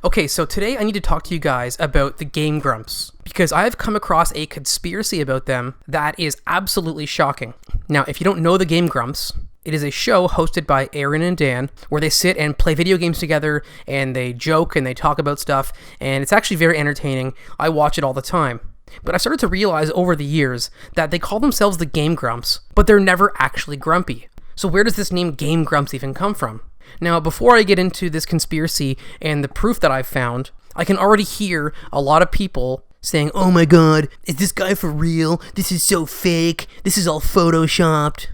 Okay, so today I need to talk to you guys about the Game Grumps, because I've come across a conspiracy about them that is absolutely shocking. Now, if you don't know the Game Grumps, it is a show hosted by Aaron and Dan, where they sit and play video games together, and they joke and they talk about stuff, and it's actually very entertaining. I watch it all the time. But I started to realize over the years that they call themselves the Game Grumps, but they're never actually grumpy. So where does this name Game Grumps even come from? Now, before I get into this conspiracy and the proof that I've found, I can already hear a lot of people saying, "Oh my god, is this guy for real? This is so fake. This is all photoshopped."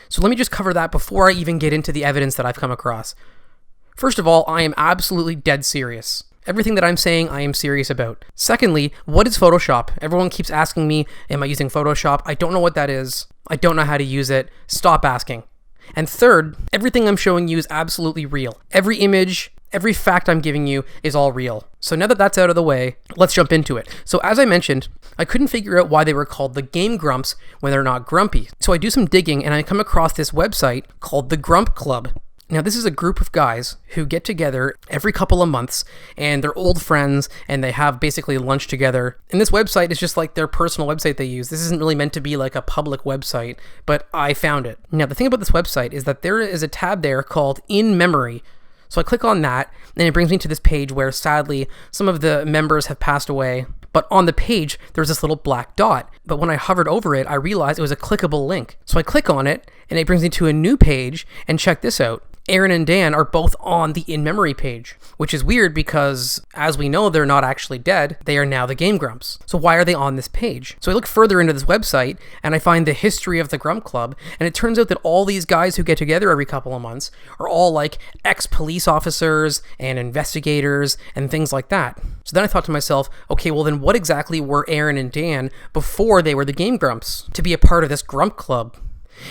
So let me just cover that before I even get into the evidence that I've come across. First of all, I am absolutely dead serious. Everything that I'm saying, I am serious about. Secondly, what is Photoshop? Everyone keeps asking me, am I using Photoshop? I don't know what that is. I don't know how to use it. Stop asking. And third, everything I'm showing you is absolutely real. Every image, every fact I'm giving you is all real. So now that that's out of the way, let's jump into it. So as I mentioned, I couldn't figure out why they were called the Game Grumps when they're not grumpy. So I do some digging and I come across this website called the Grump Club. Now, this is a group of guys who get together every couple of months, and they're old friends, and they have basically lunch together. And this website is just like their personal website they use. This isn't really meant to be like a public website, but I found it. Now, the thing about this website is that there is a tab there called In Memory. So I click on that, and it brings me to this page where, sadly, some of the members have passed away. But on the page, there's this little black dot. But when I hovered over it, I realized it was a clickable link. So I click on it, and it brings me to a new page, and check this out. Aaron and Dan are both on the in-memory page, which is weird because, as we know, they're not actually dead. They are now the Game Grumps. So why are they on this page? So I look further into this website, and I find the history of the Grump Club, and it turns out that all these guys who get together every couple of months are all like ex-police officers and investigators and things like that. So then I thought to myself, okay, well then what exactly were Aaron and Dan before they were the Game Grumps to be a part of this Grump Club?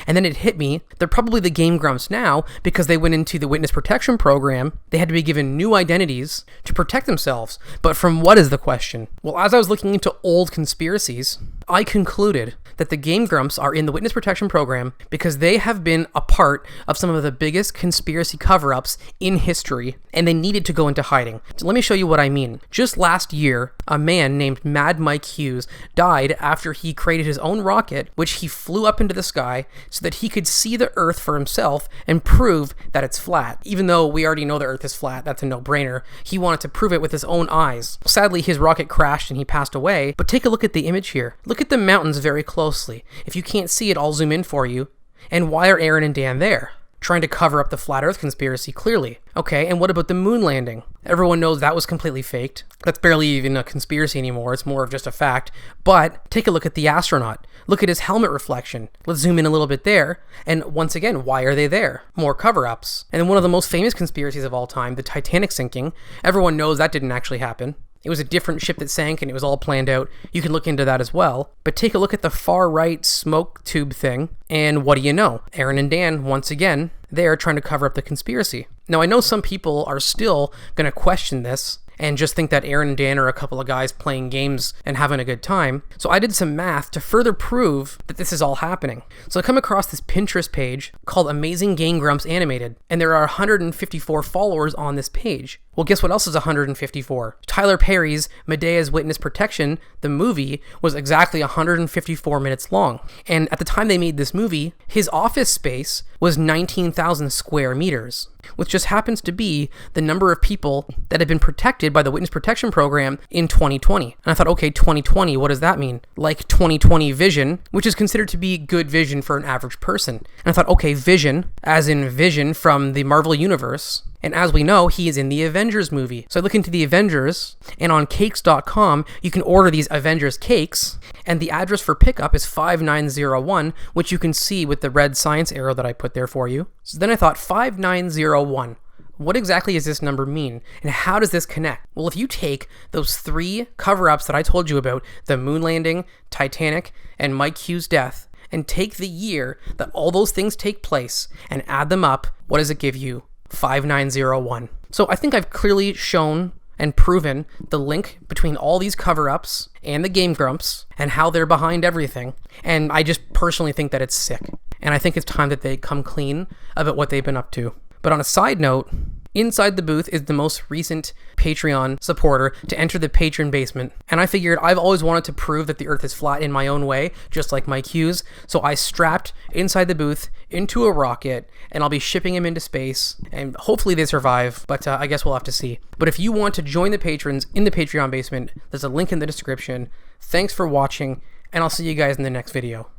And then it hit me, they're probably the Game Grumps now because they went into the witness protection program. They had to be given new identities to protect themselves. But from what is the question? Well, as I was looking into old conspiracies, I concluded that the Game Grumps are in the witness protection program because they have been a part of some of the biggest conspiracy cover-ups in history, and they needed to go into hiding. So let me show you what I mean. Just last year, a man named Mad Mike Hughes died after he created his own rocket, which he flew up into the sky so that he could see the Earth for himself and prove that it's flat. Even though we already know the Earth is flat, that's a no-brainer, he wanted to prove it with his own eyes. Sadly, his rocket crashed and he passed away, but take a look at the image here. Look at the mountains very closely. If you can't see it, I'll zoom in for you. And why are Aaron and Dan there? Trying to cover up the flat Earth conspiracy, clearly. Okay, and what about the moon landing? Everyone knows that was completely faked. That's barely even a conspiracy anymore, it's more of just a fact. But take a look at the astronaut. Look at his helmet reflection. Let's zoom in a little bit there. And once again, why are they there? More cover-ups. And then one of the most famous conspiracies of all time, the Titanic sinking. Everyone knows that didn't actually happen. It was a different ship that sank and it was all planned out. You can look into that as well. But take a look at the far right smoke tube thing, and what do you know? Aaron and Dan, once again, they're trying to cover up the conspiracy. Now, I know some people are still going to question this and just think that Aaron and Dan are a couple of guys playing games and having a good time. So I did some math to further prove that this is all happening. So I come across this Pinterest page called Amazing Game Grumps Animated, and there are 154 followers on this page. Well, guess what else is 154? Tyler Perry's Medea's Witness Protection, the movie, was exactly 154 minutes long. And at the time they made this movie, his office space was 19,000 square meters, which just happens to be the number of people that have been protected by the Witness Protection Program in 2020. And I thought, okay, 2020, what does that mean? Like 2020 vision, which is considered to be good vision for an average person. And I thought, okay, vision, as in Vision from the Marvel Universe. And as we know, he is in the Avengers movie. So I look into the Avengers, and on cakes.com, you can order these Avengers cakes, and the address for pickup is 5901, which you can see with the red science arrow that I put there for you. So then I thought, 5901. What exactly does this number mean, and how does this connect? Well, if you take those three cover-ups that I told you about, the moon landing, Titanic, and Mike Hughes' death, and take the year that all those things take place, and add them up, what does it give you? 5901. So I think I've clearly shown and proven the link between all these cover-ups and the Game Grumps and how they're behind everything. And I just personally think that it's sick. And I think it's time that they come clean about what they've been up to. But on a side note, Inside the booth is the most recent Patreon supporter to enter the patron basement. And I figured I've always wanted to prove that the Earth is flat in my own way, just like Mike Hughes. So I strapped inside the booth into a rocket, and I'll be shipping him into space. And hopefully they survive, but I guess we'll have to see. But if you want to join the patrons in the Patreon basement, there's a link in the description. Thanks for watching, and I'll see you guys in the next video.